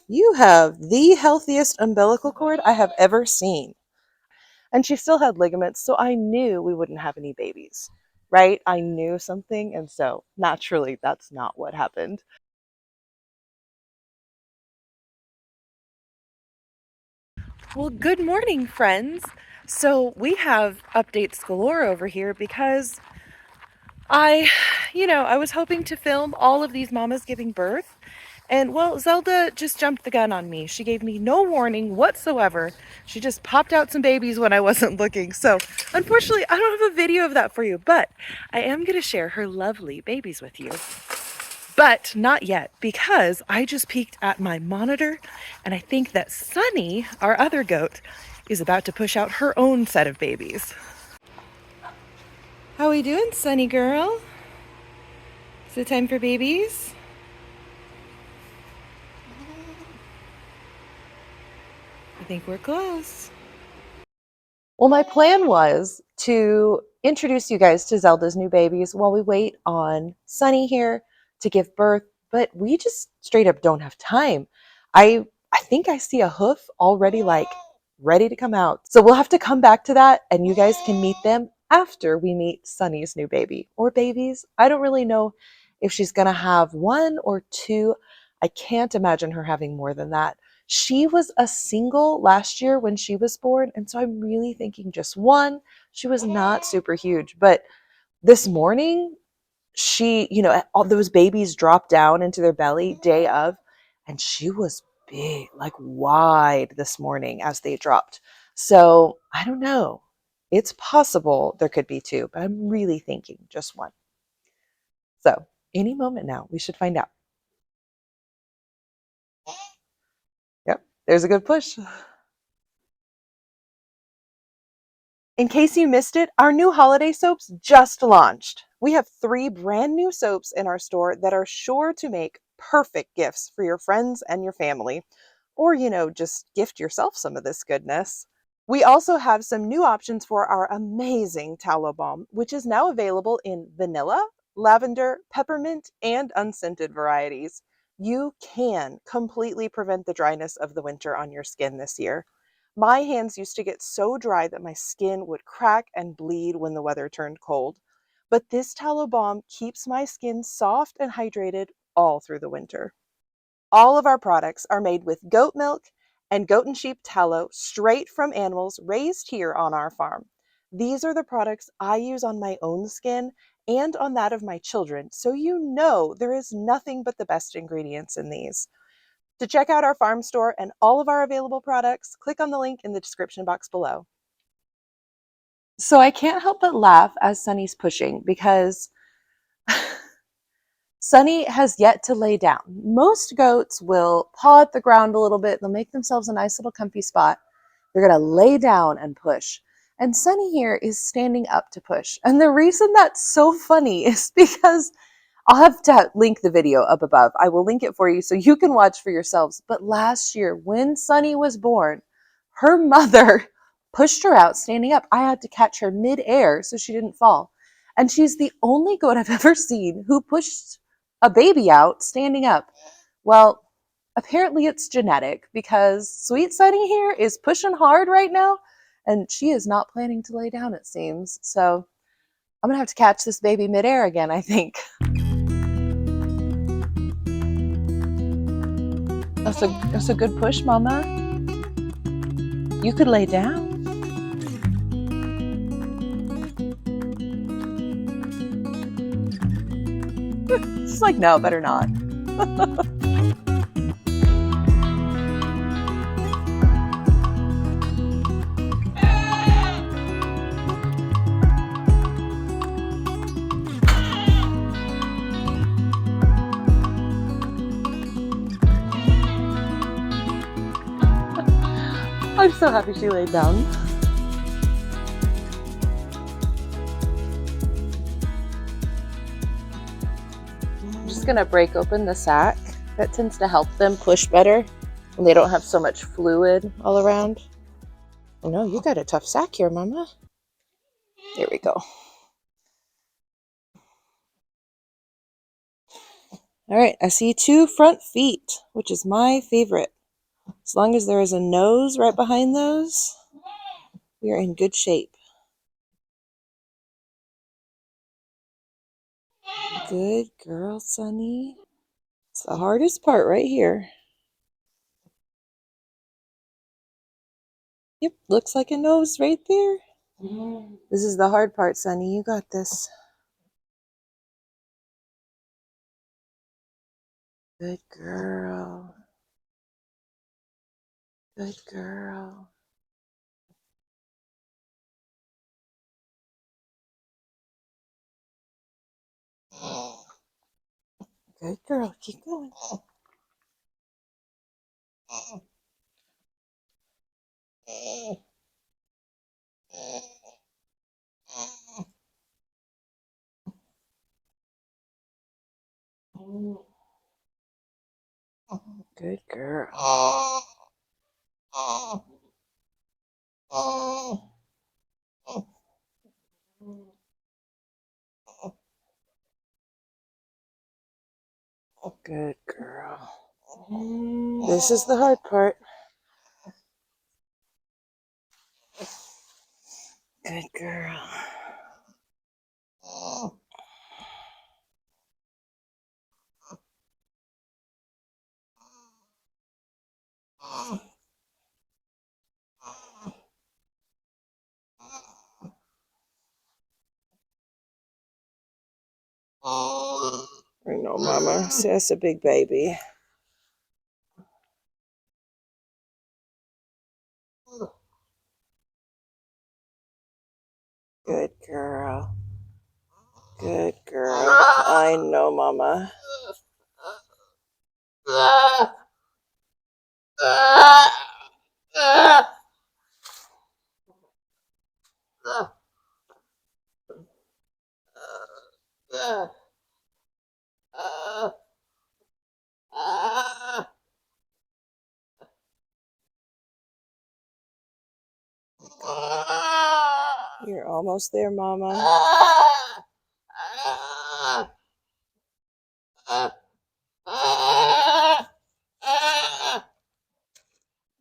You have the healthiest umbilical cord I have ever seen. And she still had ligaments, so I knew we wouldn't have any babies, right? I knew something, and so naturally, that's not what happened. Well, good morning, friends. So we have updates galore over here because I, I was hoping to film all of these mamas giving birth. And well, Zelda just jumped the gun on me. She gave me no warning whatsoever. She just popped out some babies when I wasn't looking. So, unfortunately, I don't have a video of that for you, but I am going to share her lovely babies with you. But not yet, because I just peeked at my monitor and I think that Sunny, our other goat, is about to push out her own set of babies. How we doing, Sunny girl? Is it time for babies? I think we're close. Well, my plan was to introduce you guys to Zelda's new babies while we wait on Sunny here to give birth, but we just straight up don't have time. I think I see a hoof already like ready to come out. So we'll have to come back to that and you guys can meet them after we meet Sunny's new baby or babies. I don't really know if she's going to have one or two. I can't imagine her having more than that. She was a single last year when she was born, and so I'm really thinking just one. She was not super huge, but this morning she, all those babies dropped down into their belly day of, and she was big, like wide this morning as they dropped. So I don't know. It's possible there could be two, but I'm really thinking just one. So any moment now, we should find out. Yep, there's a good push. In case you missed it, our new holiday soaps just launched. We have 3 brand new soaps in our store that are sure to make perfect gifts for your friends and your family. Or, just gift yourself some of this goodness. We also have some new options for our amazing tallow balm, which is now available in vanilla, lavender, peppermint, and unscented varieties. You can completely prevent the dryness of the winter on your skin this year. My hands used to get so dry that my skin would crack and bleed when the weather turned cold. But this tallow balm keeps my skin soft and hydrated all through the winter. All of our products are made with goat milk and goat and sheep tallow straight from animals raised here on our farm. These are the products I use on my own skin and on that of my children, so you know there is nothing but the best ingredients in these. To check out our farm store and all of our available products, click on the link in the description box below. So I can't help but laugh as Sunny's pushing because Sunny has yet to lay down. Most goats will paw at the ground a little bit. They'll make themselves a nice little comfy spot. They're going to lay down and push. And Sunny here is standing up to push. And the reason that's so funny is because I'll have to link the video up above. I will link it for you so you can watch for yourselves. But last year, when Sunny was born, her mother pushed her out standing up. I had to catch her midair so she didn't fall. And she's the only goat I've ever seen who pushed a baby out standing up. Well, apparently it's genetic because Sweet Sunny here is pushing hard right now and she is not planning to lay down, it seems. So I'm going to have to catch this baby midair again, I think. That's a good push, Mama. You could lay down. It's like, no, better not. I'm so happy she laid down. I'm just gonna break open the sack. That tends to help them push better when they don't have so much fluid all around. Oh no, you got a tough sack here, Mama. There we go. All right, I see 2 front feet, which is my favorite. As long as there is a nose right behind those, we are in good shape. Good girl, Sunny. It's the hardest part right here. Yep, looks like a nose right there. This is the hard part, Sunny. You got this. Good girl. Good girl. Good girl. Keep going. Good girl. Good girl. This is the hard part. Good girl. I know, Mama. See, that's a big baby. Good girl. Good girl. I know, Mama. You're almost there, Mama.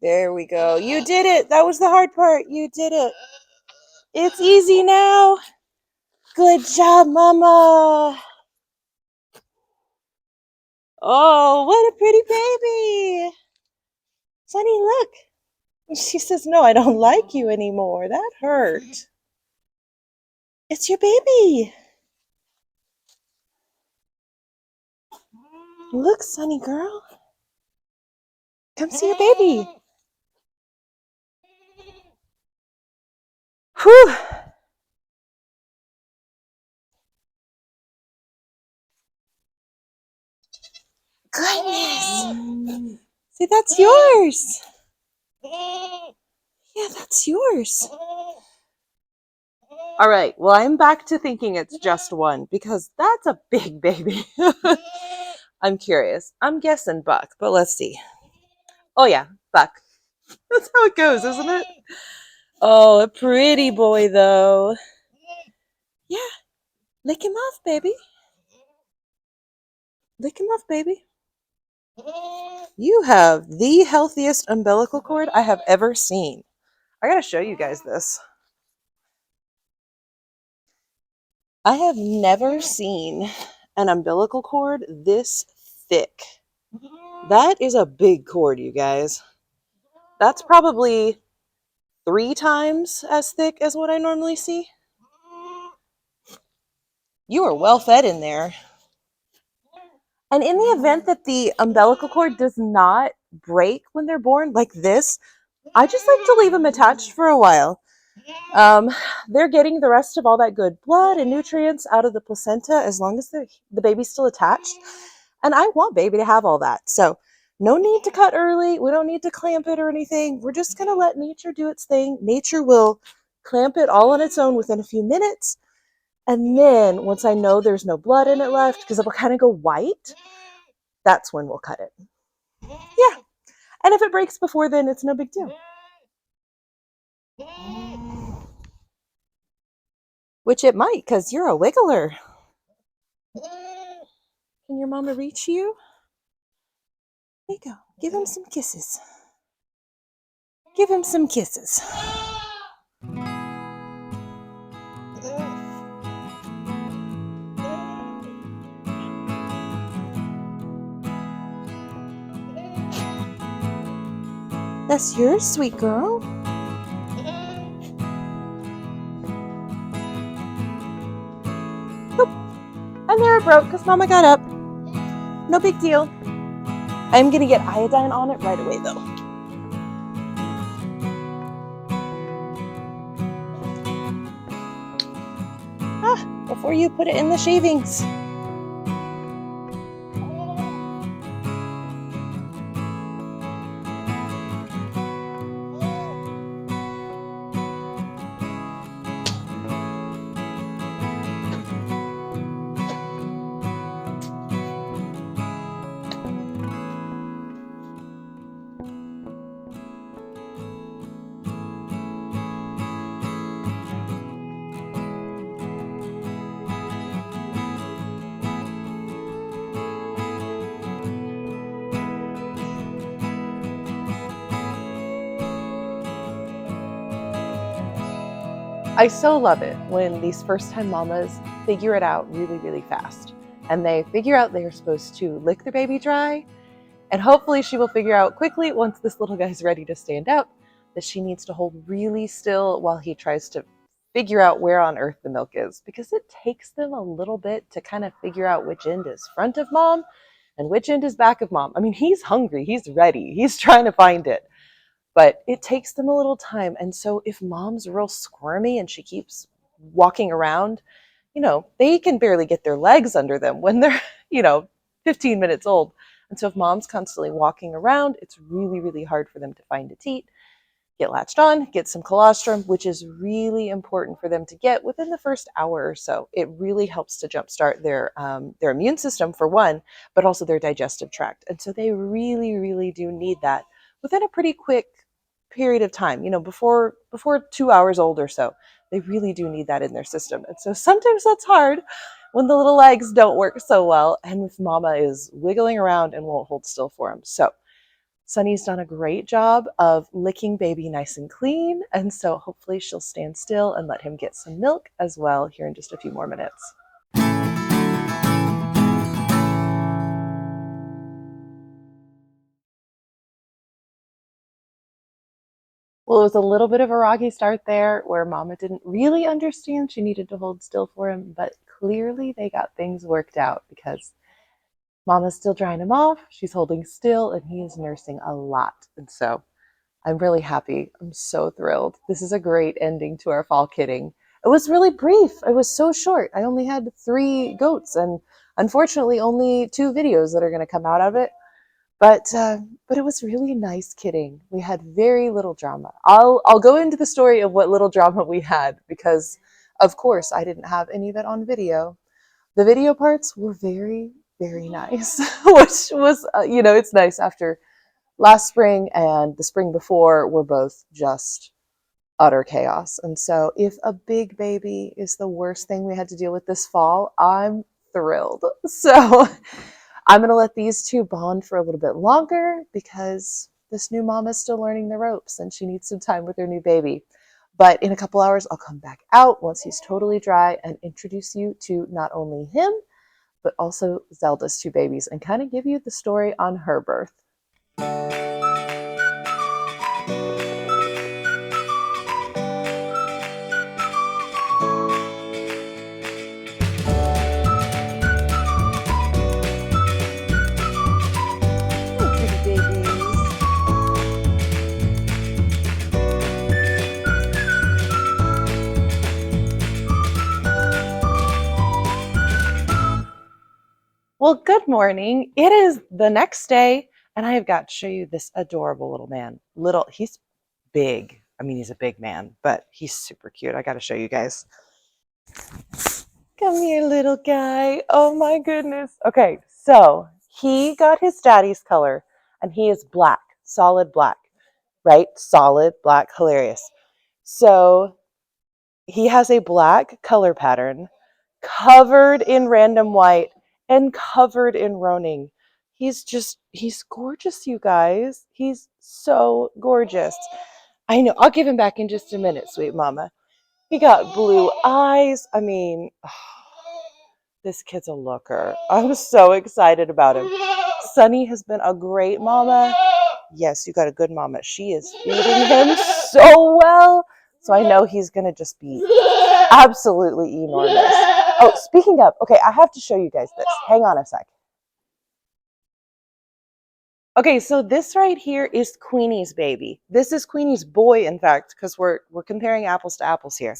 There we go. You did it. That was the hard part. You did it. It's easy now. Good job, Mama. Oh, what a pretty baby. Sunny, look. She says, no, I don't like you anymore. That hurt. It's your baby. Look, Sunny girl. Come see your baby. Whew. Goodness. See, that's yours. Yeah, that's yours. All right, well, I'm back to thinking it's just one because that's a big baby. I'm curious. I'm guessing Buck, but let's see. Oh, yeah, Buck. That's how it goes, isn't it? Oh, a pretty boy, though. Yeah, lick him off, baby. Lick him off, baby. You have the healthiest umbilical cord I have ever seen. I gotta show you guys this. I have never seen an umbilical cord this thick. That is a big cord, you guys. That's probably 3 times as thick as what I normally see. You are well fed in there. And in the event that the umbilical cord does not break when they're born, like this, I just like to leave them attached for a while. They're getting the rest of all that good blood and nutrients out of the placenta as long as the baby's still attached. And I want baby to have all that. So no need to cut early. We don't need to clamp it or anything. We're just going to let nature do its thing. Nature will clamp it all on its own within a few minutes. And then once I know there's no blood in it left, because it will kind of go white, that's when we'll cut it. Yeah. And if it breaks before then, it's no big deal. Which it might, because you're a wiggler. Can Can your mama reach you? There you go. Give him some kisses. Give him some kisses. That's yours, sweet girl. Nope. And there it broke because Mama got up. No big deal. I'm going to get iodine on it right away, though. Before you put it in the shavings. I so love it when these first-time mamas figure it out really, really fast. And they figure out they're supposed to lick their baby dry. And hopefully she will figure out quickly, once this little guy's ready to stand up, that she needs to hold really still while he tries to figure out where on earth the milk is. Because it takes them a little bit to kind of figure out which end is front of mom and which end is back of mom. I mean, he's hungry, he's ready, he's trying to find it. But it takes them a little time. And so if mom's real squirmy and she keeps walking around, they can barely get their legs under them when they're, 15 minutes old. And so if mom's constantly walking around, it's really, really hard for them to find a teat, get latched on, get some colostrum, which is really important for them to get within the first hour or so. It really helps to jumpstart their immune system, for one, but also their digestive tract. And so they really, really do need that within a pretty quick period of time, before 2 hours old or so. They really do need that in their system. And so sometimes that's hard when the little legs don't work so well and if mama is wiggling around and won't hold still for them. So Sunny's done a great job of licking baby nice and clean, and so hopefully she'll stand still and let him get some milk as well here in just a few more minutes. Well, it was a little bit of a rocky start there where mama didn't really understand she needed to hold still for him, but clearly they got things worked out because mama's still drying him off, she's holding still, and he is nursing a lot. And so I'm really happy. I'm so thrilled. This is a great ending to our fall kidding. It was really brief. It was so short. I only had 3 goats and unfortunately only 2 videos that are going to come out of it. But it was really nice kidding. We had very little drama. I'll go into the story of what little drama we had because of course I didn't have any of it on video. The video parts were very, very nice, which was, it's nice after last spring and the spring before were both just utter chaos. And so if a big baby is the worst thing we had to deal with this fall, I'm thrilled. So I'm going to let these 2 bond for a little bit longer because this new mom is still learning the ropes and she needs some time with her new baby. But in a couple hours, I'll come back out once he's totally dry and introduce you to not only him, but also Zelda's 2 babies and kind of give you the story on her birth. Well, good morning. It is the next day, and I have got to show you this adorable little man. He's big. I mean, he's a big man, but he's super cute. I got to show you guys. Come here, little guy. Oh my goodness. Okay, so he got his daddy's color, and he is black, solid black, right? Solid black, hilarious. So he has a black color pattern covered in random white and covered in roning. He's gorgeous, you guys. He's so gorgeous. I know. I'll give him back in just a minute, sweet mama. He got blue eyes. I mean, this kid's a looker. I'm so excited about him. Sunny has been a great mama. Yes, you got a good mama. She is feeding him so well. So I know he's going to just be absolutely enormous. Oh, speaking of, okay, I have to show you guys this. Hang on a sec. Okay, so this right here is Queenie's baby. This is Queenie's boy, in fact, because we're comparing apples to apples here.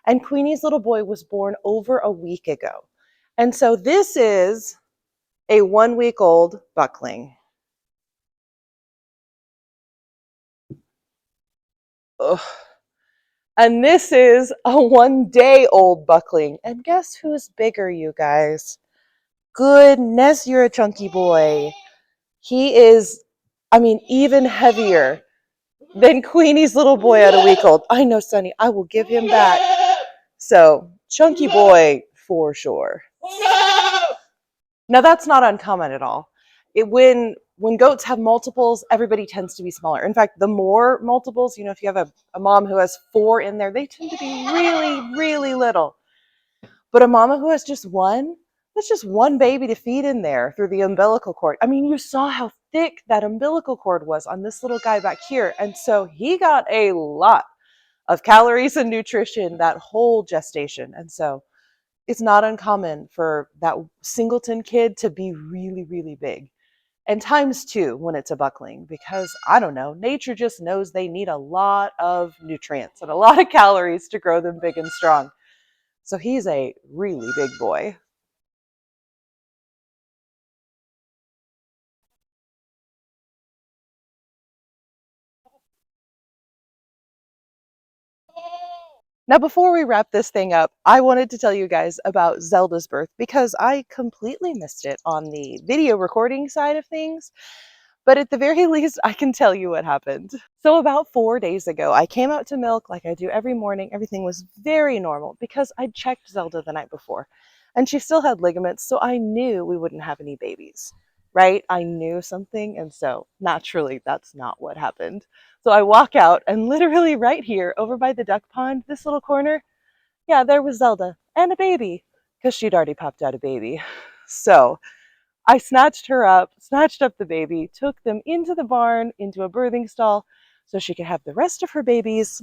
And Queenie's little boy was born over a week ago. And so this is a 1-week-old buckling. Ugh. And this is a 1-day-old buckling. And guess who's bigger, you guys? Goodness, you're a chunky boy. He is, I mean, even heavier than Queenie's little boy at a week old. I know, Sonny, I will give him back. So, chunky boy for sure. Now, that's not uncommon at all. When goats have multiples, everybody tends to be smaller. In fact, the more multiples, if you have a mom who has 4 in there, they tend to be really, really little. But a mama who has just one, that's just one baby to feed in there through the umbilical cord. I mean, you saw how thick that umbilical cord was on this little guy back here. And so he got a lot of calories and nutrition that whole gestation. And so it's not uncommon for that singleton kid to be really, really big. And times 2 when it's a buckling, because I don't know, nature just knows they need a lot of nutrients and a lot of calories to grow them big and strong. So he's a really big boy. Now, before we wrap this thing up, I wanted to tell you guys about Zelda's birth because I completely missed it on the video recording side of things. But at the very least, I can tell you what happened. So about 4 days ago, I came out to milk like I do every morning. Everything was very normal because I'd checked Zelda the night before and she still had ligaments. So I knew we wouldn't have any babies, right? I knew something. And so naturally, that's not what happened. So I walk out and literally right here over by the duck pond, this little corner, yeah, there was Zelda and a baby because she'd already popped out a baby. So I snatched up the baby, took them into the barn, into a birthing stall, so she could have the rest of her babies,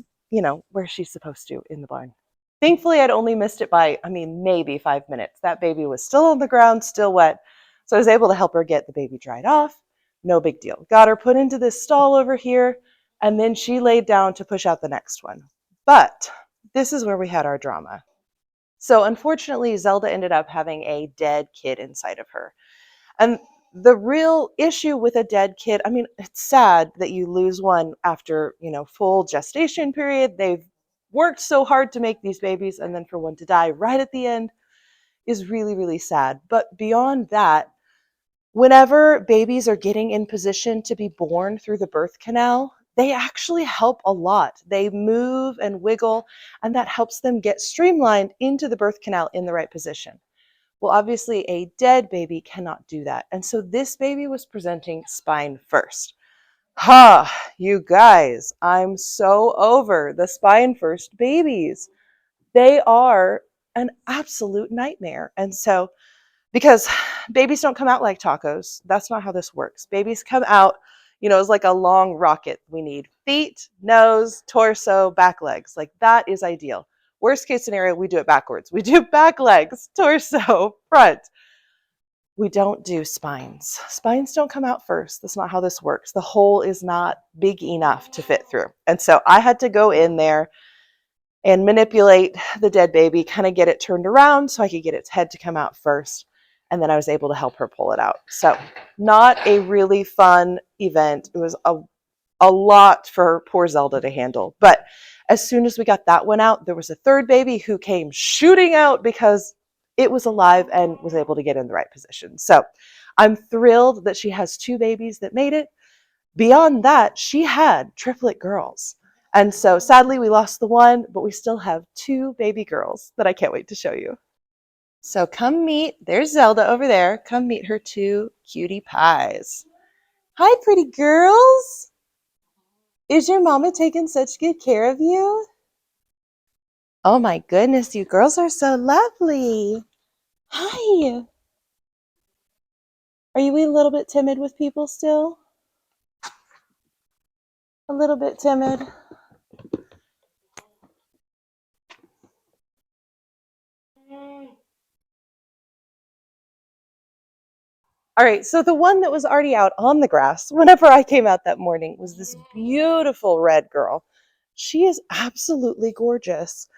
where she's supposed to in the barn. Thankfully, I'd only missed it by, maybe 5 minutes. That baby was still on the ground, still wet. So I was able to help her get the baby dried off. No big deal. Got her put into this stall over here, and then she laid down to push out the next one. But this is where we had our drama. So unfortunately, Zelda ended up having a dead kid inside of her. And the real issue with a dead kid, it's sad that you lose one after, full gestation period. They've worked so hard to make these babies, and then for one to die right at the end is really, really sad. But beyond that, whenever babies are getting in position to be born through the birth canal, they actually help a lot. They move and wiggle, and that helps them get streamlined into the birth canal in the right position. Well, obviously, a dead baby cannot do that. And so this baby was presenting spine first. You guys, I'm so over the spine first babies. They are an absolute nightmare. And so, because babies don't come out like tacos, that's not how this works. Babies come out, it's like a long rocket. We need feet, nose, torso, back legs. Like that is ideal. Worst case scenario, we do it backwards. We do back legs, torso, front. We don't do spines. Spines don't come out first. That's not how this works. The hole is not big enough to fit through. And so I had to go in there and manipulate the dead baby, kind of get it turned around so I could get its head to come out first. And then I was able to help her pull it out. So not a really fun event. It was a lot for poor Zelda to handle. But as soon as we got that one out, there was a third baby who came shooting out because it was alive and was able to get in the right position. So I'm thrilled that she has 2 babies that made it. Beyond that, she had triplet girls. And so sadly, we lost the one, but we still have 2 baby girls that I can't wait to show you. So come meet, there's Zelda over there. Come meet her two cutie pies. Hi, pretty girls. Is your mama taking such good care of you? Oh my goodness, you girls are so lovely. Hi. Are you a little bit timid with people still? A little bit timid. All right, so the one that was already out on the grass whenever I came out that morning was this beautiful red girl. She is absolutely gorgeous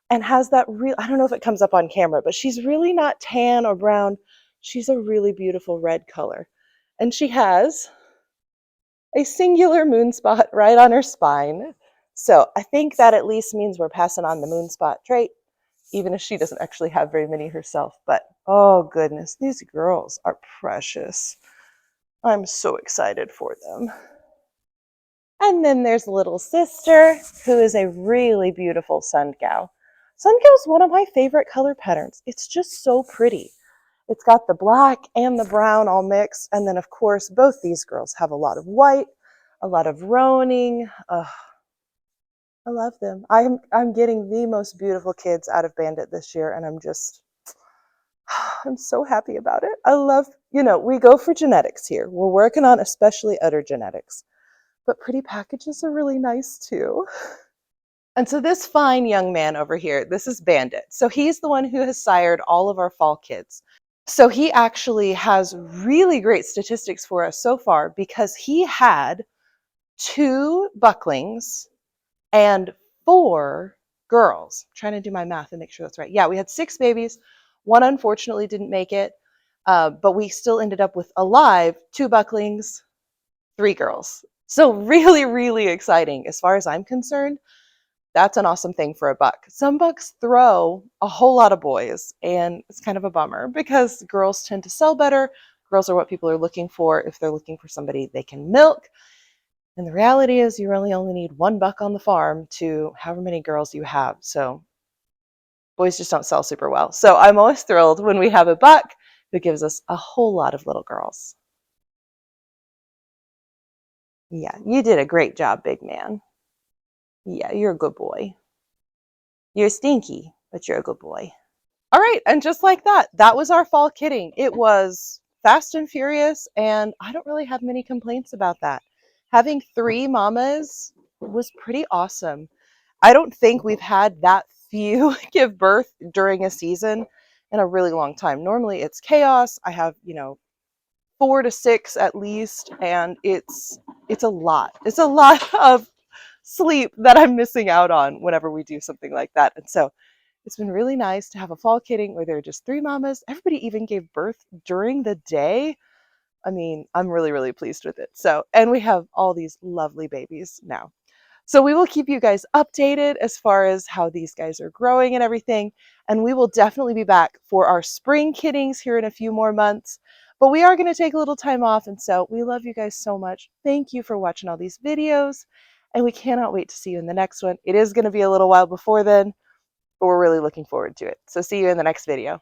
and has that real, I don't know if it comes up on camera, but she's really not tan or brown. She's a really beautiful red color. And she has a singular moon spot right on her spine. So I think that at least means we're passing on the moon spot trait, even if she doesn't actually have very many herself. But oh goodness, these girls are precious. I'm so excited for them. And then there's little sister, who is a really beautiful sundcow. Sundcow is one of my favorite color patterns. It's just so pretty. It's got the black and the brown all mixed. And then, of course, both these girls have a lot of white, a lot of roaning. I love them. I'm getting the most beautiful kids out of Bandit this year, and I'm so happy about it. I love, we go for genetics here. We're working on especially udder genetics. But pretty packages are really nice too. And so this fine young man over here, this is Bandit. So he's the one who has sired all of our fall kids. So he actually has really great statistics for us so far because he had 2 bucklings and 4 girls. I'm trying to do my math and make sure that's right. Yeah, we had 6 babies. One unfortunately didn't make it, but we still ended up with alive 2 bucklings, 3 girls. So really, really exciting as far as I'm concerned. That's an awesome thing for a buck. Some bucks throw a whole lot of boys, and it's kind of a bummer because girls tend to sell better. Girls are what people are looking for if they're looking for somebody they can milk. And the reality is you really only need 1 buck on the farm to however many girls you have. So boys just don't sell super well. So I'm always thrilled when we have a buck who gives us a whole lot of little girls. Yeah, you did a great job, big man. Yeah, you're a good boy. You're stinky, but you're a good boy. All right, and just like that, that was our fall kidding. It was fast and furious, and I don't really have many complaints about that. Having 3 mamas was pretty awesome. I don't think we've had that few give birth during a season in a really long time. Normally it's chaos. I have, 4 to 6 at least, and it's a lot. It's a lot of sleep that I'm missing out on whenever we do something like that. And so it's been really nice to have a fall kidding where there are just 3 mamas. Everybody even gave birth during the day. I mean, I'm really, really pleased with it. So, and we have all these lovely babies now. So we will keep you guys updated as far as how these guys are growing and everything. And we will definitely be back for our spring kiddings here in a few more months. But we are going to take a little time off. And so we love you guys so much. Thank you for watching all these videos. And we cannot wait to see you in the next one. It is going to be a little while before then, but we're really looking forward to it. So see you in the next video.